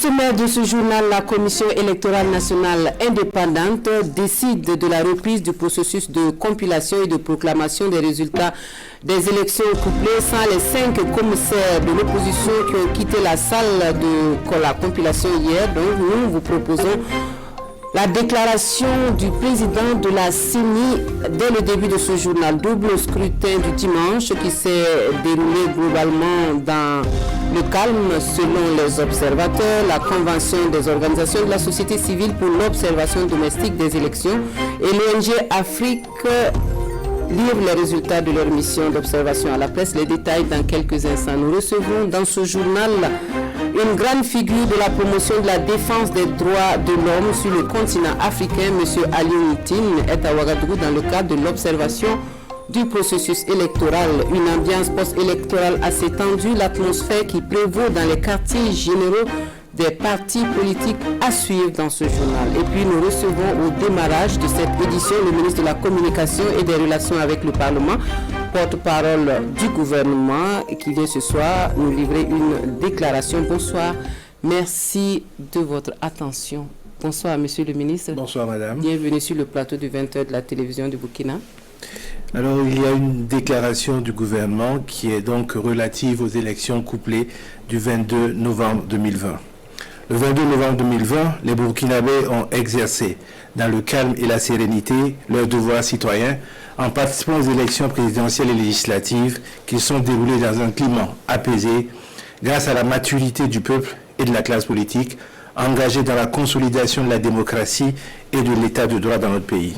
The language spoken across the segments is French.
sommaire de ce journal, la Commission électorale nationale indépendante décide de la reprise du processus de compilation et de proclamation des résultats des élections couplées sans les 5 commissaires de l'opposition qui ont quitté la salle de la compilation hier. Donc nous vous proposons la déclaration du président de la CENI dès le début de ce journal. Double scrutin du dimanche qui s'est déroulé globalement dans le calme selon les observateurs. La Convention des organisations de la société civile pour l'observation domestique des élections et l'ONG Afrique livrent les résultats de leur mission d'observation à la presse. Les détails dans quelques instants. Nous recevons dans ce journal une grande figure de la promotion de la défense des droits de l'homme sur le continent africain. M. Ali Nitine est à Ouagadougou dans le cadre de l'observation du processus électoral. Une ambiance post-électorale assez tendue, l'atmosphère qui prévaut dans les quartiers généraux des partis politiques à suivre dans ce journal. Et puis nous recevons au démarrage de cette édition le ministre de la Communication et des Relations avec le Parlement, porte-parole du gouvernement, qui vient ce soir nous livrer une déclaration. Bonsoir, merci de votre attention. Bonsoir monsieur le ministre. Bonsoir madame. Bienvenue sur le plateau du 20h de la télévision du Burkina. Alors il y a une déclaration du gouvernement qui est donc relative aux élections couplées du 22 novembre 2020. Le 22 novembre 2020, les Burkinabés ont exercé dans le calme et la sérénité leurs devoirs citoyens en participant aux élections présidentielles et législatives qui sont déroulées dans un climat apaisé grâce à la maturité du peuple et de la classe politique engagée dans la consolidation de la démocratie et de l'état de droit dans notre pays.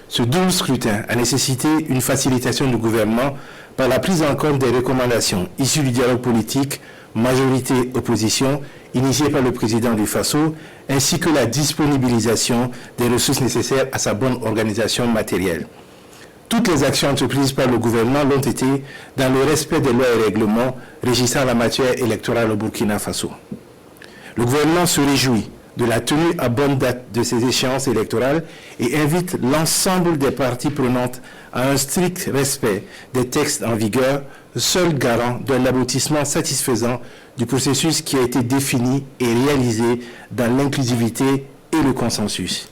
Ce double scrutin a nécessité une facilitation du gouvernement par la prise en compte des recommandations issues du dialogue politique majorité-opposition initié par le président du FASO, ainsi que la disponibilisation des ressources nécessaires à sa bonne organisation matérielle. Toutes les actions entreprises par le gouvernement l'ont été dans le respect des lois et règlements régissant la matière électorale au Burkina Faso. Le gouvernement se réjouit de la tenue à bonne date de ces échéances électorales et invite l'ensemble des parties prenantes à un strict respect des textes en vigueur, seul garant d'un aboutissement satisfaisant du processus qui a été défini et réalisé dans l'inclusivité et le consensus.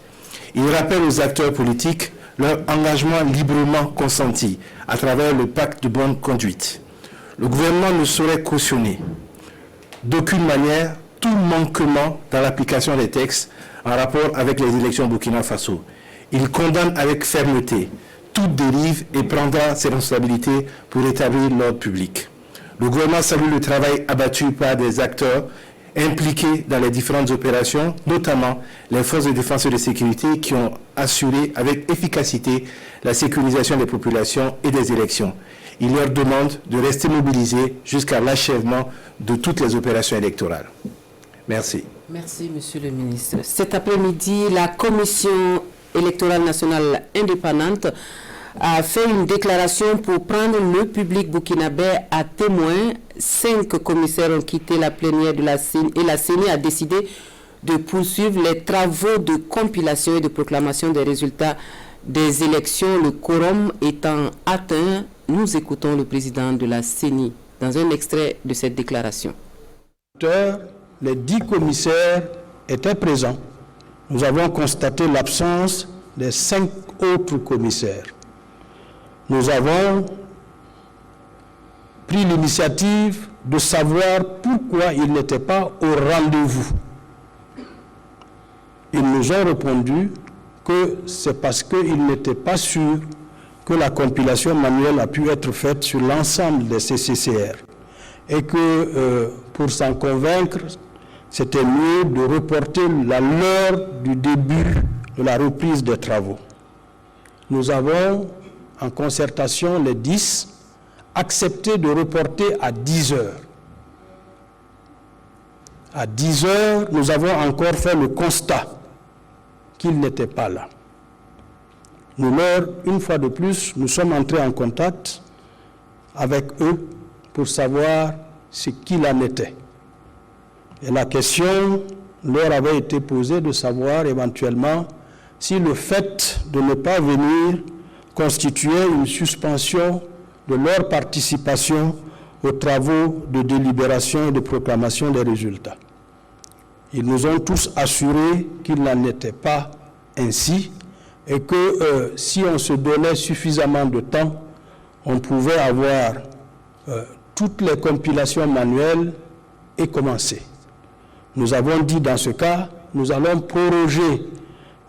Il rappelle aux acteurs politiques leur engagement librement consenti à travers le pacte de bonne conduite. Le gouvernement ne saurait cautionner d'aucune manière tout manquement dans l'application des textes en rapport avec les élections au Burkina Faso. Il condamne avec fermeté toute dérive et prendra ses responsabilités pour établir l'ordre public. Le gouvernement salue le travail abattu par des acteurs impliqués dans les différentes opérations, notamment les forces de défense et de sécurité qui ont assuré avec efficacité la sécurisation des populations et des élections. Il leur demande de rester mobilisés jusqu'à l'achèvement de toutes les opérations électorales. Merci. Merci, monsieur le ministre. Cet après-midi, la Commission électorale nationale indépendante a fait une déclaration pour prendre le public burkinabé à témoin. 5 commissaires ont quitté la plénière de la CENI et la CENI a décidé de poursuivre les travaux de compilation et de proclamation des résultats des élections, le quorum étant atteint. Nous écoutons le président de la CENI dans un extrait de cette déclaration. Les 10 commissaires étaient présents. Nous avons constaté l'absence des 5 autres commissaires. Nous avons pris l'initiative de savoir pourquoi ils n'étaient pas au rendez-vous. Ils nous ont répondu que c'est parce qu'ils n'étaient pas sûrs que la compilation manuelle a pu être faite sur l'ensemble des CCCR et que pour s'en convaincre, c'était mieux de reporter l'heure du début de la reprise des travaux. Nous avons, en concertation, les 10, accepté de reporter à 10 heures. À 10 heures, nous avons encore fait le constat qu'ils n'étaient pas là. Une fois de plus, nous sommes entrés en contact avec eux pour savoir ce qu'il en était. Et la question leur avait été posée de savoir éventuellement si le fait de ne pas venir constituait une suspension de leur participation aux travaux de délibération et de proclamation des résultats. Ils nous ont tous assuré qu'il n'en était pas ainsi et que si on se donnait suffisamment de temps, on pouvait avoir toutes les compilations manuelles et commencer. Nous avons dit dans ce cas, nous allons proroger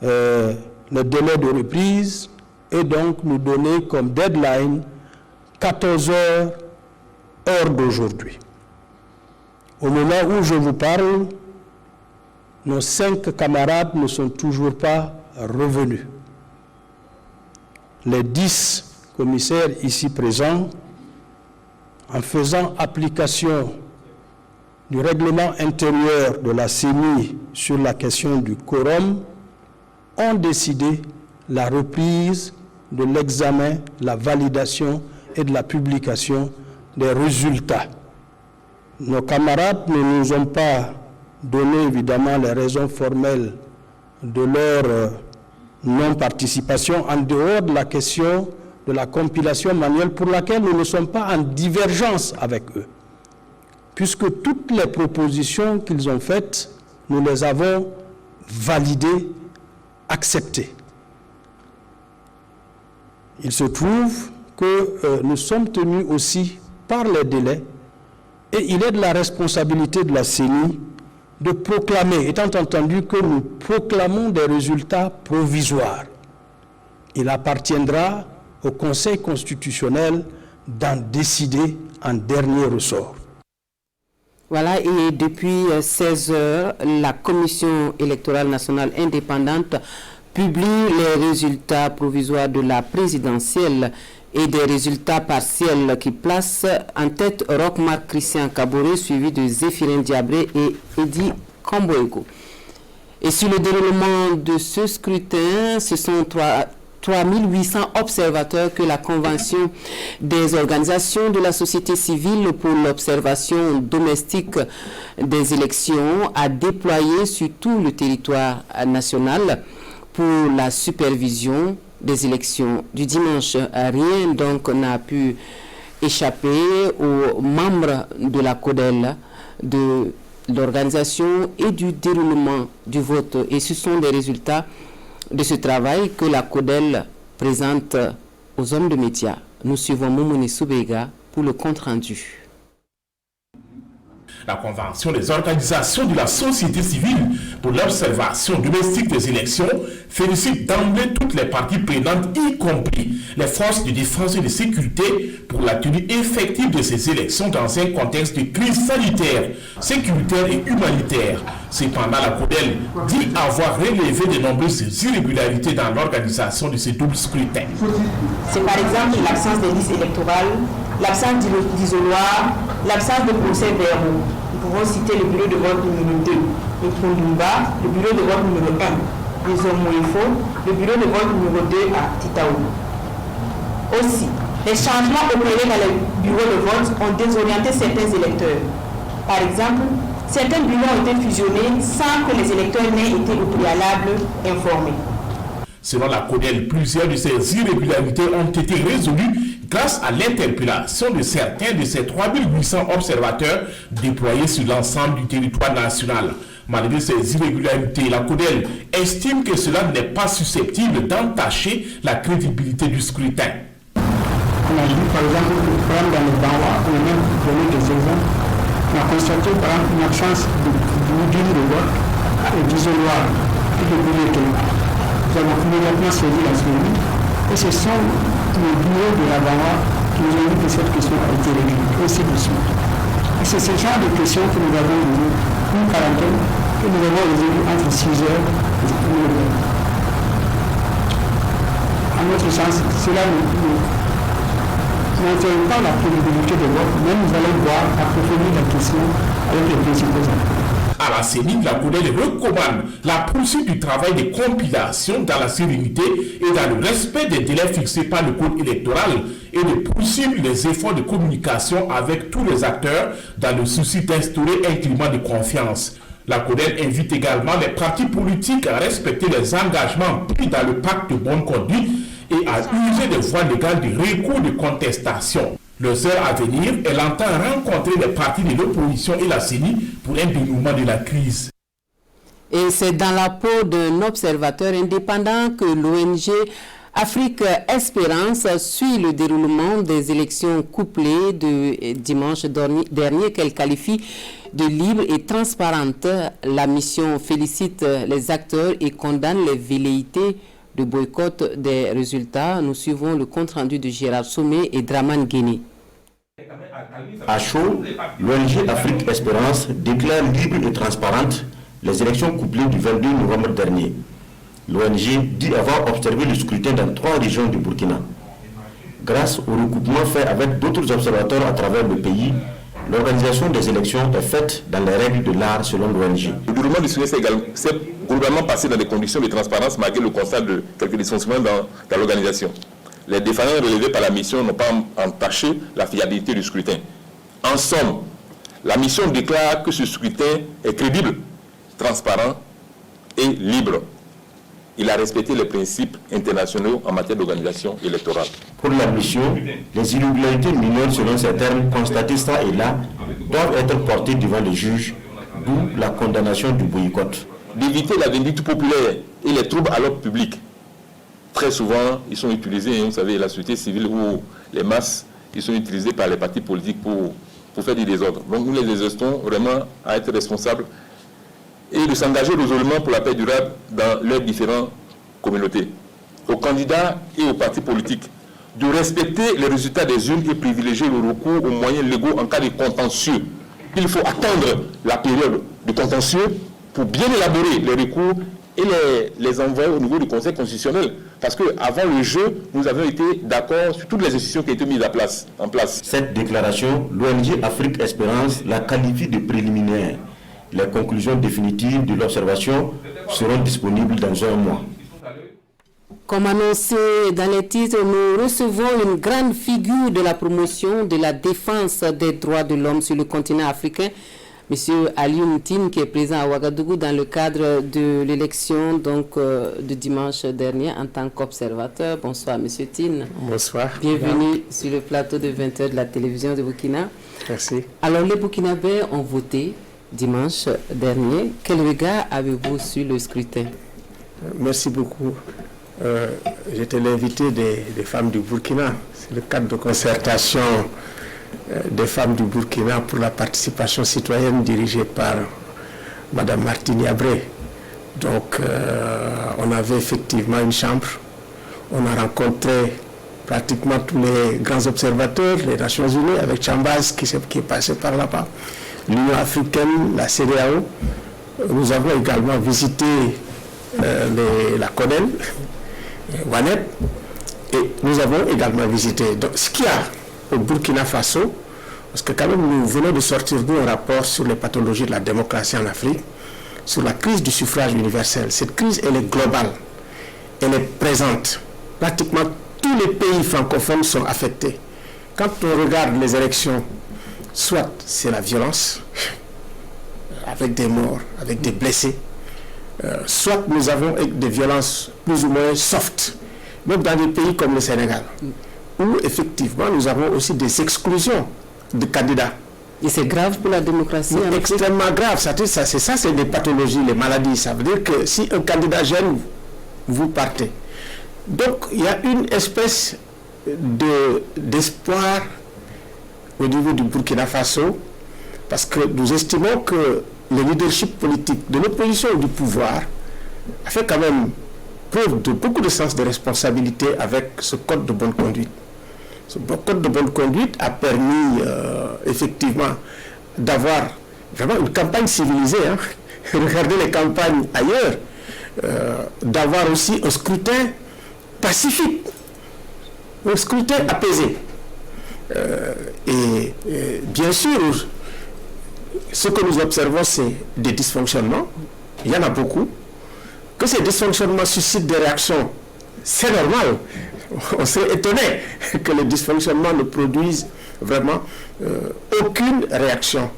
le délai de reprise et donc nous donner comme deadline 14 heures, heure d'aujourd'hui. Au moment où je vous parle, nos 5 camarades ne sont toujours pas revenus. Les 10 commissaires ici présents, en faisant application du règlement intérieur de la CENI sur la question du quorum, ont décidé la reprise de l'examen, la validation et de la publication des résultats. Nos camarades ne nous ont pas donné évidemment les raisons formelles de leur non-participation en dehors de la question de la compilation manuelle pour laquelle nous ne sommes pas en divergence avec eux, puisque toutes les propositions qu'ils ont faites, nous les avons validées, acceptées. Il se trouve que nous sommes tenus aussi par les délais et il est de la responsabilité de la CENI de proclamer, étant entendu que nous proclamons des résultats provisoires. Il appartiendra au Conseil constitutionnel d'en décider en dernier ressort. Voilà, et depuis 16 heures, la Commission électorale nationale indépendante publie les résultats provisoires de la présidentielle et des résultats partiels qui placent en tête Roch-Marc Christian Kaboré, suivi de Zéphirin Diabré et Eddy Kamboego. Et sur le déroulement de ce scrutin, ce sont 3800 observateurs que la Convention des organisations de la société civile pour l'observation domestique des élections a déployé sur tout le territoire national pour la supervision des élections du dimanche. Rien donc n'a pu échapper aux membres de la CODEL, de l'organisation et du déroulement du vote. Et ce sont des résultats de ce travail que la CODEL présente aux hommes de médias. Nous suivons Moumouni Soubega pour le compte-rendu. La Convention des organisations de la société civile pour l'observation domestique des élections félicite d'emblée toutes les parties prenantes, y compris les forces de défense et de sécurité, pour la tenue effective de ces élections dans un contexte de crise sanitaire, sécuritaire et humanitaire. Cependant, la CODEL dit avoir relevé de nombreuses irrégularités dans l'organisation de ces doubles scrutins. C'est par exemple l'absence des listes électorales, l'absence d'isoloir, l'absence de procès-verbaux. Nous pouvons citer le bureau de vote numéro 2, le Kondumba, le bureau de vote numéro 1, les Omoefo, le bureau de vote numéro 2 à Titaou. Aussi, les changements opérés dans les bureaux de vote ont désorienté certains électeurs. Par exemple, certains bureaux ont été fusionnés sans que les électeurs n'aient été au préalable informés. Selon la CODEL, plusieurs de ces irrégularités ont été résolues grâce à l'interpellation de certains de ces 3800 observateurs déployés sur l'ensemble du territoire national. Malgré ces irrégularités, la CODEL estime que cela n'est pas susceptible d'entacher la crédibilité du scrutin. On a vu par exemple le problème dans le Bawa, on a même donné des exemples. On a constaté par exemple une absence de bureau de vote et d'isoloir et de bulletins. Nous avons immédiatement saisi la CENI et ce sont les bureaux de la Bawa qui nous ont dit que cette question a été réglée, et ainsi de suite. Et c'est ce genre de questions que nous avons résolu, une quarantaine, que nous avons résolu entre 6 heures et 1 heure. À notre sens, cela n'intéresse pas la crédibilité de vote, mais nous allons voir approfondir la question avec les principaux acteurs. À la CENI, la CODEL recommande la poursuite du travail de compilation dans la sérénité et dans le respect des délais fixés par le code électoral et de poursuivre les efforts de communication avec tous les acteurs dans le souci d'instaurer un climat de confiance. La CODEL invite également les partis politiques à respecter les engagements pris dans le pacte de bonne conduite et à user des voies légales de recours de contestation. Les heures à venir, elle entend rencontrer les partis de l'opposition et la CENI pour un dénouement de la crise. Et c'est dans la peau d'un observateur indépendant que l'ONG Afrique Espérance suit le déroulement des élections couplées de dimanche dernier qu'elle qualifie de libre et transparente. La mission félicite les acteurs et condamne les velléités de boycott des résultats. Nous suivons le compte-rendu de Gérard Sommet et Draman Guéné. À chaud, l'ONG Afrique Espérance déclare libre et transparente les élections couplées du 22 novembre dernier. L'ONG dit avoir observé le scrutin dans 3 régions du Burkina. Grâce au recoupement fait avec d'autres observateurs à travers le pays, l'organisation des élections est faite dans les règles de l'art selon l'ONG. Le déroulement du scrutin s'est globalement passé dans des conditions de transparence malgré le constat de quelques dysfonctionnements dans l'organisation. Les défaillances relevées par la mission n'ont pas entaché la fiabilité du scrutin. En somme, la mission déclare que ce scrutin est crédible, transparent et libre. Il a respecté les principes internationaux en matière d'organisation électorale. Pour la mission, les irrégularités mineures selon ces termes constatées ça et là doivent être portées devant les juges, d'où la condamnation du boycott. D'éviter la vindicte populaire et les troubles à l'ordre public. Très souvent, ils sont utilisés, vous savez, la société civile ou les masses, ils sont utilisés par les partis politiques pour faire du désordre. Donc nous les exhortons vraiment à être responsables et de s'engager résolument pour la paix durable dans leurs différentes communautés. Aux candidats et aux partis politiques de respecter les résultats des urnes et privilégier le recours aux moyens légaux en cas de contentieux. Il faut attendre la période de contentieux pour bien élaborer les recours et les envoyer au niveau du Conseil constitutionnel. Parce qu'avant le jeu, nous avions été d'accord sur toutes les institutions qui ont été mises en place. Cette déclaration, l'ONG Afrique Espérance la qualifie de préliminaire. Les conclusions définitives de l'observation seront disponibles dans 1 mois. Comme annoncé dans les titres, nous recevons une grande figure de la promotion de la défense des droits de l'homme sur le continent africain, M. Alioune Tine, qui est présent à Ouagadougou dans le cadre de l'élection de dimanche dernier en tant qu'observateur. Bonsoir M. Tine. Bonsoir. Bienvenue sur le plateau de 20h de la télévision de Burkina. Merci. Alors les Burkinabés ont voté dimanche dernier. Quel regard avez-vous sur le scrutin? Merci beaucoup. J'étais l'invité des femmes du Burkina. C'est le cadre de concertation des femmes du Burkina pour la participation citoyenne dirigée par Mme Martine Yabré. Donc, on avait effectivement une chambre. On a rencontré pratiquement tous les grands observateurs, les Nations Unies, avec Chambaz qui est passé par là-bas, l'Union africaine, la CEDEAO. Nous avons également visité la CONEL, WANEP, et nous avons également visité. Donc, ce qu'il y a au Burkina Faso, parce que quand même nous venons de sortir d'un rapport sur les pathologies de la démocratie en Afrique, sur la crise du suffrage universel. Cette crise, elle est globale, elle est présente. Pratiquement tous les pays francophones sont affectés. Quand on regarde les élections, soit c'est la violence, avec des morts, avec des blessés, soit nous avons des violences plus ou moins soft, même dans des pays comme le Sénégal, où effectivement nous avons aussi des exclusions de candidats. Et c'est grave pour la démocratie. C'est extrêmement grave. C'est des pathologies, les maladies. Ça veut dire que si un candidat gêne, vous partez. Donc il y a une espèce d'espoir au niveau du Burkina Faso, parce que nous estimons que le leadership politique de l'opposition ou du pouvoir a fait quand même preuve de beaucoup de sens de responsabilité avec ce code de bonne conduite. Ce code de bonne conduite a permis effectivement d'avoir vraiment une campagne civilisée. Regardez les campagnes ailleurs. D'avoir aussi un scrutin pacifique, un scrutin apaisé. Et bien sûr, ce que nous observons, c'est des dysfonctionnements. Il y en a beaucoup. Que ces dysfonctionnements suscitent des réactions, c'est normal. On serait étonné que les dysfonctionnements ne produisent vraiment aucune réaction.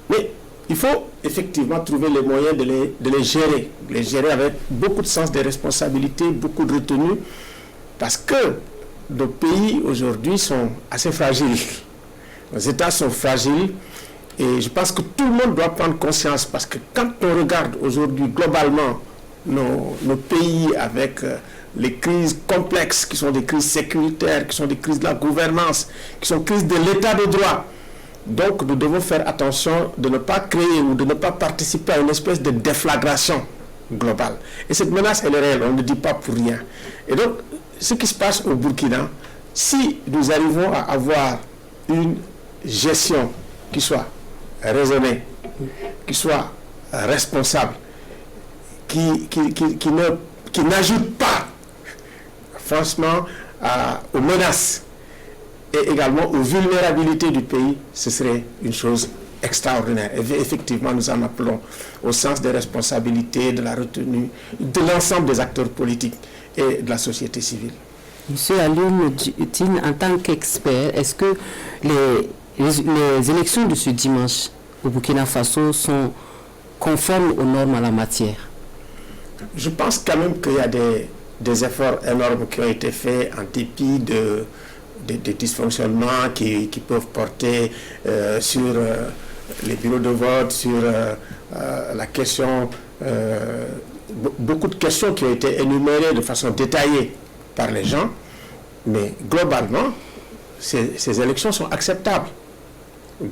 Mais il faut effectivement trouver les moyens de les gérer avec beaucoup de sens des responsabilités, beaucoup de retenue, parce que nos pays aujourd'hui sont assez fragiles. Nos États sont fragiles Et je pense que tout le monde doit prendre conscience, parce que quand on regarde aujourd'hui globalement nos pays avec les crises complexes, qui sont des crises sécuritaires, qui sont des crises de la gouvernance, qui sont des crises de l'état de droit, donc nous devons faire attention de ne pas créer ou de ne pas participer à une espèce de déflagration globale. Et cette menace, elle est réelle, on ne dit pas pour rien. Et donc, ce qui se passe au Burkina, si nous arrivons à avoir une gestion qui soit raisonnée, qui soit responsable, qui n'ajoute pas, franchement, aux menaces et également aux vulnérabilités du pays, ce serait une chose extraordinaire. Et effectivement, nous en appelons au sens des responsabilités, de la retenue, de l'ensemble des acteurs politiques et de la société civile. Monsieur Alioune Tine, en tant qu'expert, est-ce que les élections de ce dimanche au Burkina Faso sont conformes aux normes en la matière? Je pense quand même qu'il y a des efforts énormes qui ont été faits en dépit des dysfonctionnements qui peuvent porter sur les bureaux de vote, sur la question, beaucoup de questions qui ont été énumérées de façon détaillée par les gens, mais globalement, ces élections sont acceptables.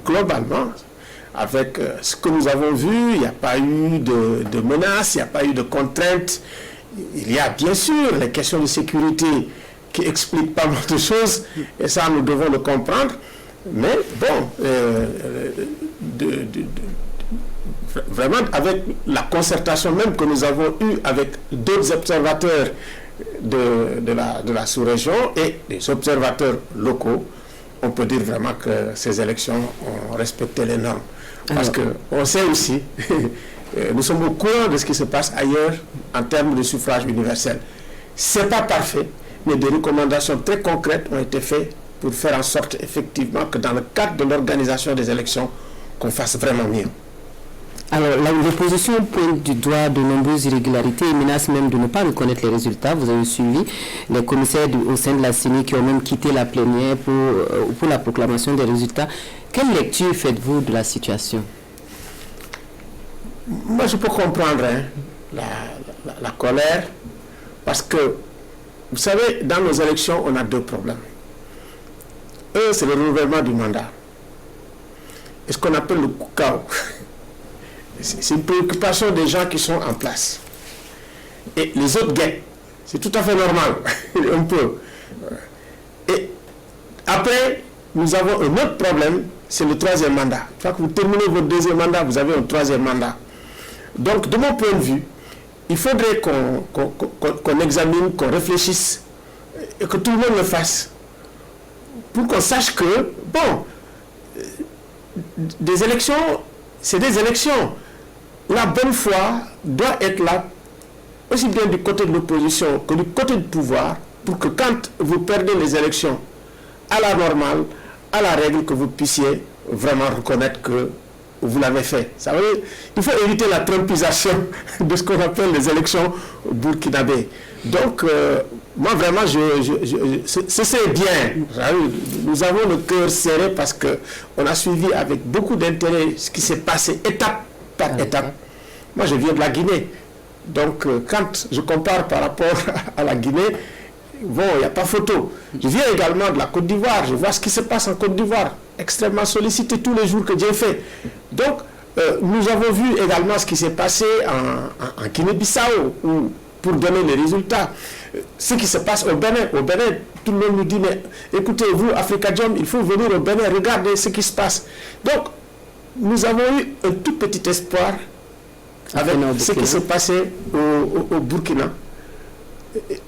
Globalement, avec ce que nous avons vu, il n'y a pas eu de menaces, il n'y a pas eu de contraintes. Il y a bien sûr les questions de sécurité qui expliquent pas mal de choses, et ça nous devons le comprendre, mais bon, vraiment avec la concertation même que nous avons eue avec d'autres observateurs de la sous-région et des observateurs locaux, on peut dire vraiment que ces élections ont respecté les normes. Parce qu'on sait aussi, nous sommes au courant de ce qui se passe ailleurs en termes de suffrage universel. Ce n'est pas parfait, mais des recommandations très concrètes ont été faites pour faire en sorte effectivement que dans le cadre de l'organisation des élections, qu'on fasse vraiment mieux. Alors, l'opposition pointe du doigt de nombreuses irrégularités et menace même de ne pas reconnaître les résultats. Vous avez suivi les commissaires au sein de la CENI qui ont même quitté la plénière pour la proclamation des résultats. Quelle lecture faites-vous de la situation? Moi, je peux comprendre la colère, parce que, vous savez, dans nos élections, on a deux problèmes. Un, c'est le renouvellement du mandat. Et ce qu'on appelle le KAO. C'est une préoccupation des gens qui sont en place. Et les autres guettent. C'est tout à fait normal. Un peu. Et après, nous avons un autre problème, c'est le troisième mandat. Une fois que vous terminez votre deuxième mandat, vous avez un troisième mandat. Donc, de mon point de vue, il faudrait qu'on examine, qu'on réfléchisse, et que tout le monde le fasse, pour qu'on sache que, bon, des élections, c'est des élections. La bonne foi doit être là, aussi bien du côté de l'opposition que du côté du pouvoir, pour que quand vous perdez les élections à la normale, à la règle, que vous puissiez vraiment reconnaître que vous l'avez fait. Ça veut dire, il faut éviter la trumpisation de ce qu'on appelle les élections burkinabées. Donc, moi vraiment, c'est bien. Nous avons le cœur serré parce qu'on a suivi avec beaucoup d'intérêt ce qui s'est passé étape par étape. Moi, je viens de la Guinée. Donc, quand je compare par rapport à la Guinée, bon, il n'y a pas photo. Je viens également de la Côte d'Ivoire. Je vois ce qui se passe en Côte d'Ivoire. Extrêmement sollicité tous les jours que Dieu fait. Donc, nous avons vu également ce qui s'est passé en Guinée-Bissau, pour donner les résultats. Ce qui se passe au Bénin. Au Bénin, tout le monde nous dit, mais écoutez, vous, Afrikajom, il faut venir au Bénin, regardez ce qui se passe. Donc, nous avons eu un tout petit espoir avec ce qui s'est passé au Burkina.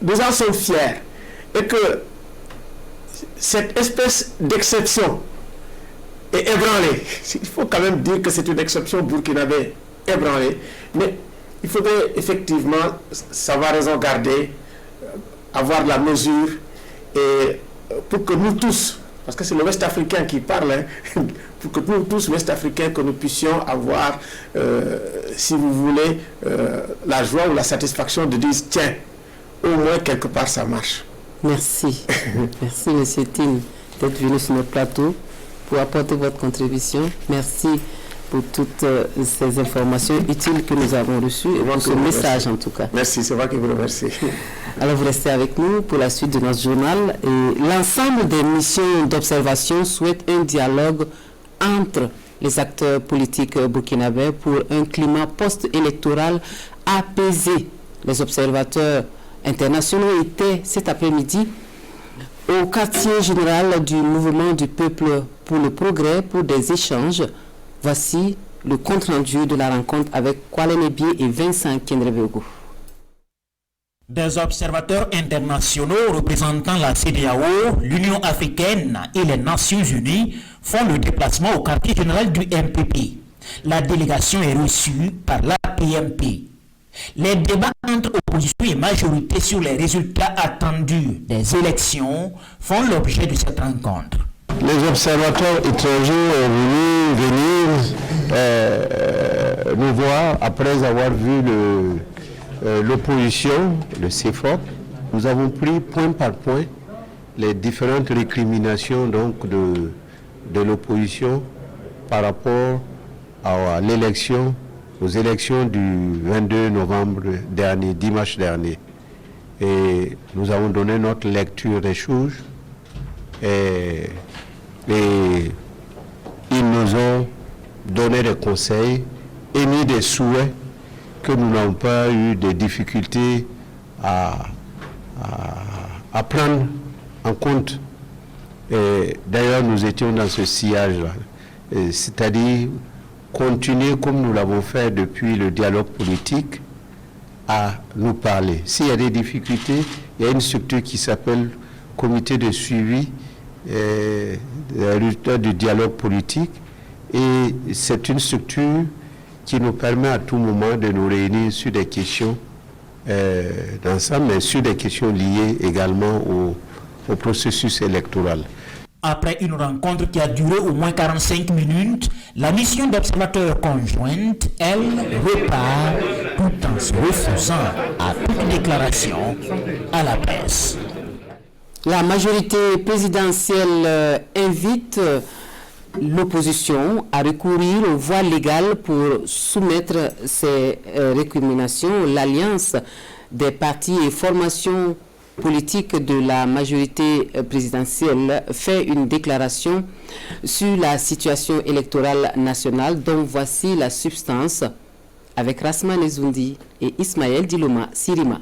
Nous en sommes fiers. Et que cette espèce d'exception est ébranlée. Il faut quand même dire que c'est une exception burkinabé ébranlée. Mais il faudrait effectivement savoir raison garder, avoir de la mesure, et pour que nous tous, parce que c'est le West africain qui parle, pour que nous tous, West africains, que nous puissions avoir, si vous voulez, la joie ou la satisfaction de dire, tiens, au moins quelque part ça marche. Merci. Merci, M. Tine, d'être venu sur notre plateau. pour apporter votre contribution. Merci pour toutes ces informations utiles que nous avons reçues et pour ce message en tout cas. Merci, c'est moi qui vous remercie. Alors vous restez avec nous pour la suite de notre journal. L'ensemble des missions d'observation souhaitent un dialogue entre les acteurs politiques burkinabés pour un climat post-électoral apaisé. Les observateurs internationaux étaient cet après-midi au quartier général du mouvement du peuple pour le progrès pour des échanges. Voici le compte-rendu de la rencontre avec Kwale Nebie et Vincent Kendrebego. Des observateurs internationaux représentant la CEDEAO, l'Union africaine et les Nations unies font le déplacement au quartier général du MPP. La délégation est reçue par l'APMP. Les débats entre opposition et majorité sur les résultats attendus des élections font l'objet de cette rencontre. Les observateurs étrangers ont venir nous voir après avoir vu l'opposition, le CFOP. Nous avons pris point par point les différentes récriminations donc, de l'opposition par rapport à l'élection, aux élections du 22 novembre dernier, dimanche dernier. Et nous avons donné notre lecture des choses et ils nous ont donné des conseils, émis des souhaits que nous n'avons pas eu de difficultés à prendre en compte. D'ailleurs, nous étions dans ce sillage-là, c'est-à-dire continuer comme nous l'avons fait depuis le dialogue politique à nous parler. S'il y a des difficultés, il y a une structure qui s'appelle comité de suivi des résultats du dialogue politique et c'est une structure qui nous permet à tout moment de nous réunir sur des questions d'ensemble, mais sur des questions liées également au processus électoral. Après une rencontre qui a duré au moins 45 minutes, la mission d'observateurs conjointe, elle, repart tout en se refusant à toute déclaration à la presse. La majorité présidentielle invite l'opposition à recourir aux voies légales pour soumettre ces récriminations. L'Alliance des partis et formations politiques de la majorité présidentielle fait une déclaration sur la situation électorale nationale dont voici la substance avec Rasman Ezoundi et Ismaël Diloma Sirima.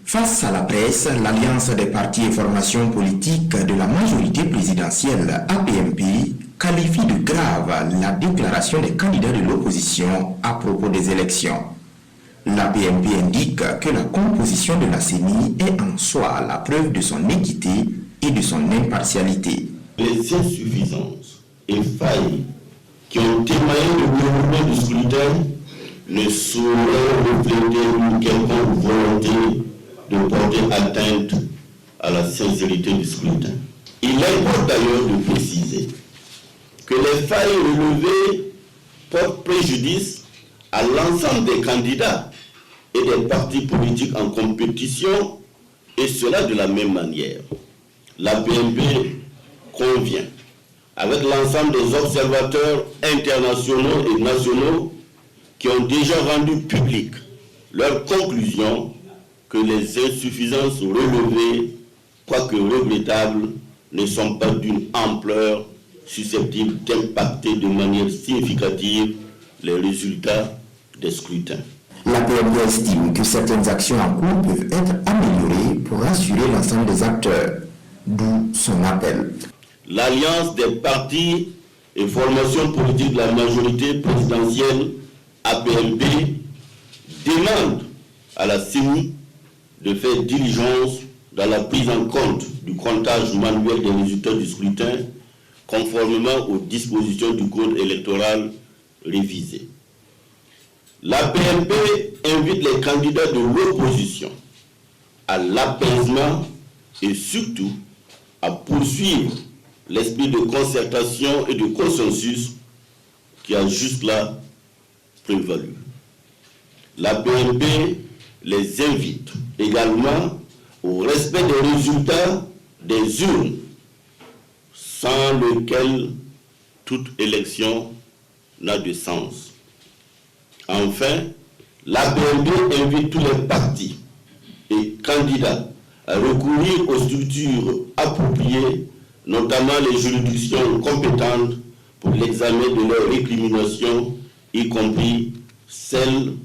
Face à la presse, l'Alliance des partis et formations politiques de la majorité présidentielle APMP qualifie de grave la déclaration des candidats de l'opposition à propos des élections. L'APMP indique que la composition de la CENI est en soi la preuve de son équité et de son impartialité. Les insuffisances et failles qui ont émaillé le déroulement du scrutin ne sauraient refléter une quelconque volonté de porter atteinte à la sincérité du scrutin. Il importe d'ailleurs de préciser que les failles relevées portent préjudice à l'ensemble des candidats et des partis politiques en compétition, et cela de la même manière. La PMP convient, avec l'ensemble des observateurs internationaux et nationaux qui ont déjà rendu public leurs conclusions, que les insuffisances relevées, quoique regrettables, ne sont pas d'une ampleur susceptible d'impacter de manière significative les résultats des scrutins. La PMP estime que certaines actions en cours peuvent être améliorées pour rassurer l'ensemble des acteurs, d'où son appel. L'Alliance des partis et formations politiques de la majorité présidentielle APMP demande à la CENI de faire diligence dans la prise en compte du comptage manuel des résultats du scrutin conformément aux dispositions du code électoral révisé. La PMP invite les candidats de l'opposition à l'apaisement et surtout à poursuivre l'esprit de concertation et de consensus qui a jusque-là prévalu. La PMP les invite également au respect des résultats des urnes sans lequel toute élection n'a de sens. Enfin, l'APMP invite tous les partis et candidats à recourir aux structures appropriées, notamment les juridictions compétentes pour l'examen de leurs récriminations, y compris celles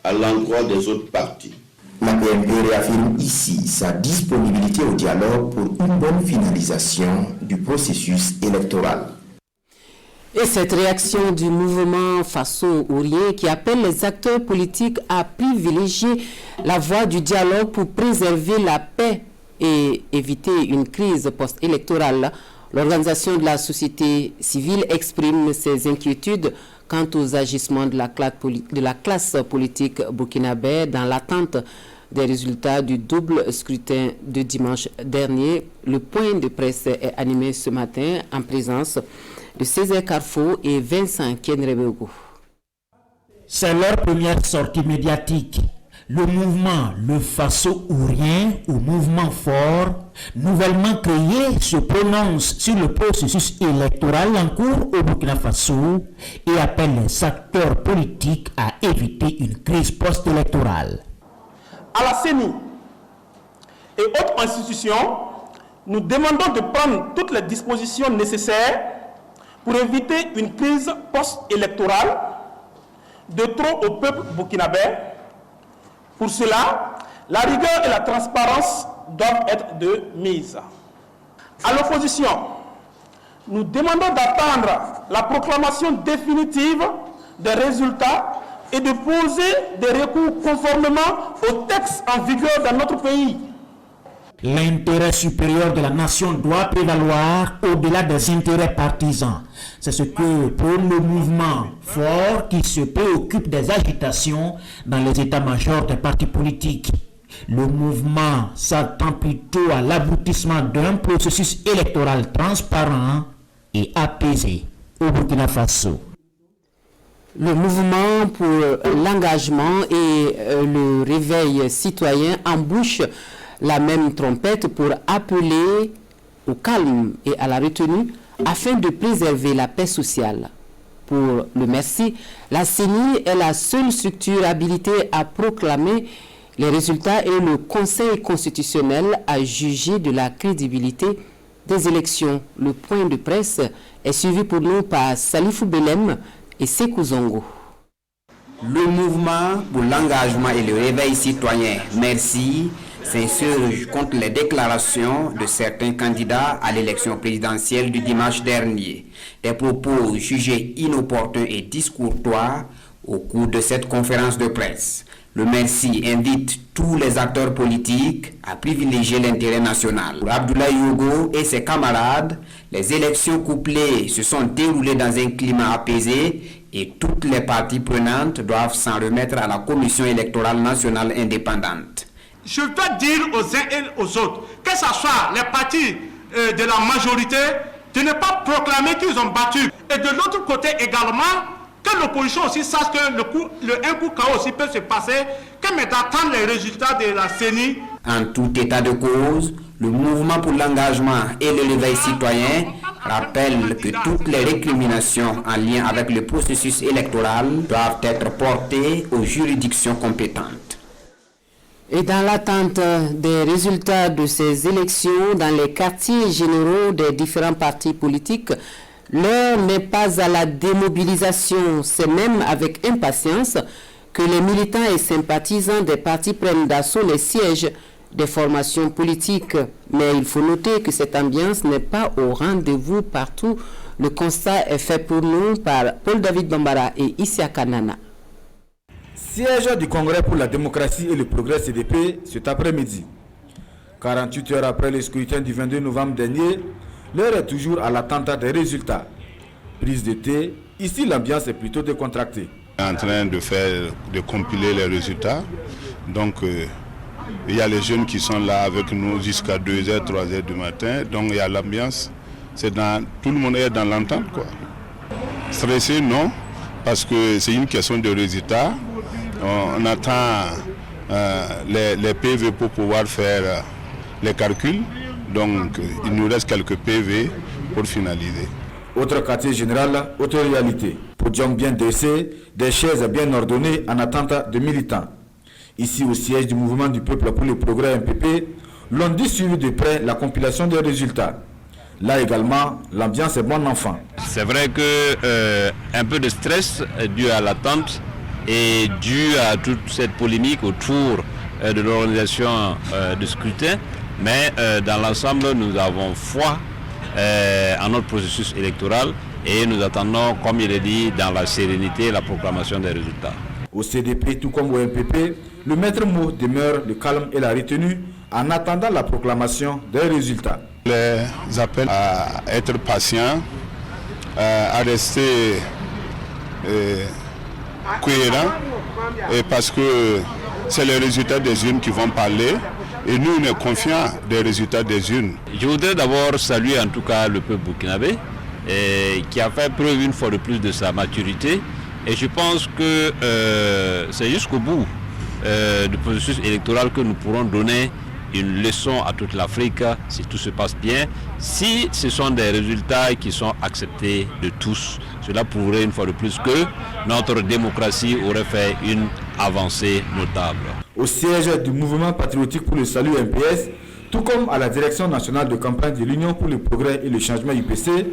à l'endroit des autres partis. La PMP réaffirme ici sa disponibilité au dialogue pour une bonne finalisation du processus électoral. Et cette réaction du mouvement Faso-Ourien qui appelle les acteurs politiques à privilégier la voie du dialogue pour préserver la paix et éviter une crise post-électorale. L'organisation de la société civile exprime ses inquiétudes quant aux agissements de la classe politique burkinabé dans l'attente des résultats du double scrutin de dimanche dernier. Le point de presse est animé ce matin en présence de Césaire Carrefour et Vincent Kenrebego. C'est leur première sortie médiatique. Le mouvement Le Faso-Ourien, ou mouvement fort, nouvellement créé, se prononce sur le processus électoral en cours au Burkina Faso et appelle les acteurs politiques à éviter une crise post-électorale. À la CENI et autres institutions, nous demandons de prendre toutes les dispositions nécessaires pour éviter une crise post-électorale de trop au peuple burkinabé. Pour cela, la rigueur et la transparence doivent être de mise. À l'opposition, nous demandons d'attendre la proclamation définitive des résultats et de poser des recours conformément aux textes en vigueur dans notre pays. L'intérêt supérieur de la nation doit prévaloir au-delà des intérêts partisans. C'est ce que prône le mouvement fort qui se préoccupe des agitations dans les états-majors des partis politiques. Le mouvement s'attend plutôt à l'aboutissement d'un processus électoral transparent et apaisé au Burkina Faso. Le mouvement pour l'engagement et le réveil citoyen embouche la même trompette pour appeler au calme et à la retenue afin de préserver la paix sociale. Pour le Merci, la CENI est la seule structure habilitée à proclamer les résultats et le Conseil constitutionnel a jugé de la crédibilité des élections. Le point de presse est suivi pour nous par Salifou Belem et Sekou Zongo. Le mouvement pour l'engagement et le réveil citoyen, Merci, s'insurge contre les déclarations de certains candidats à l'élection présidentielle du dimanche dernier. Des propos jugés inopportuns et discourtois au cours de cette conférence de presse. Le Merci invite tous les acteurs politiques à privilégier l'intérêt national. Pour Abdoulaye Yogo et ses camarades, les élections couplées se sont déroulées dans un climat apaisé et toutes les parties prenantes doivent s'en remettre à la Commission électorale nationale indépendante. Je veux dire aux uns et aux autres, que ce soit les partis de la majorité, de ne pas proclamer qu'ils ont battu. Et de l'autre côté également, que l'opposition aussi sache que un coup chaos aussi peut se passer, que mais d'attendre les résultats de la CENI. En tout état de cause, le mouvement pour l'engagement et le réveil citoyen rappelle que toutes les récriminations en lien avec le processus électoral doivent être portées aux juridictions compétentes. Et dans l'attente des résultats de ces élections dans les quartiers généraux des différents partis politiques, l'heure n'est pas à la démobilisation. C'est même avec impatience que les militants et sympathisants des partis prennent d'assaut les sièges des formations politiques. Mais il faut noter que cette ambiance n'est pas au rendez-vous partout. Le constat est fait pour nous par Paul-David Bambara et Isiaka Nana. Siège du Congrès pour la démocratie et le progrès CDP cet après-midi. 48 heures après le scrutin du 22 novembre dernier, l'heure est toujours à l'attente des résultats. Prise de thé, ici l'ambiance est plutôt décontractée. On est en train de compiler les résultats. Donc il y a les jeunes qui sont là avec nous jusqu'à 2h, 3h du matin. Donc il y a l'ambiance. Tout le monde est dans l'entente, quoi. Stressé, non, parce que c'est une question de résultats. On attend les PV pour pouvoir faire les calculs. Donc il nous reste quelques PV pour finaliser. Autre quartier général, autre réalité. Podium bien dressé, des chaises bien ordonnées en attente de militants. Ici au siège du mouvement du peuple pour le progrès MPP, l'on dit suivi de près la compilation des résultats. Là également, l'ambiance est bon enfant. C'est vrai que un peu de stress dû à l'attente et dû à toute cette polémique autour de l'organisation du scrutin, mais dans l'ensemble, nous avons foi en notre processus électoral et nous attendons, comme il est dit, dans la sérénité, la proclamation des résultats. Au CDP, tout comme au MPP, le maître mot demeure le calme et la retenue en attendant la proclamation des résultats. Les appels à être patient, à rester cohérent, parce que c'est les résultats des urnes qui vont parler et nous, on est confiants des résultats des urnes. Je voudrais d'abord saluer en tout cas le peuple burkinabé qui a fait preuve une fois de plus de sa maturité et je pense que c'est jusqu'au bout du processus électoral que nous pourrons donner une leçon à toute l'Afrique si tout se passe bien. Si ce sont des résultats qui sont acceptés de tous, cela prouverait une fois de plus que notre démocratie aurait fait une avancée notable. Au siège du mouvement patriotique pour le salut MPS, tout comme à la direction nationale de campagne de l'Union pour le progrès et le changement UPC,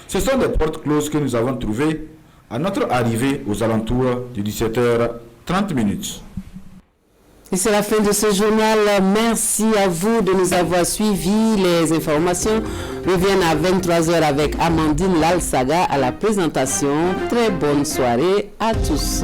ce sont des portes closes que nous avons trouvées à notre arrivée aux alentours de 17h30. Et c'est la fin de ce journal. Merci à vous de nous avoir suivis. Les informations reviennent à 23h avec Amandine Lalsaga à la présentation. Très bonne soirée à tous.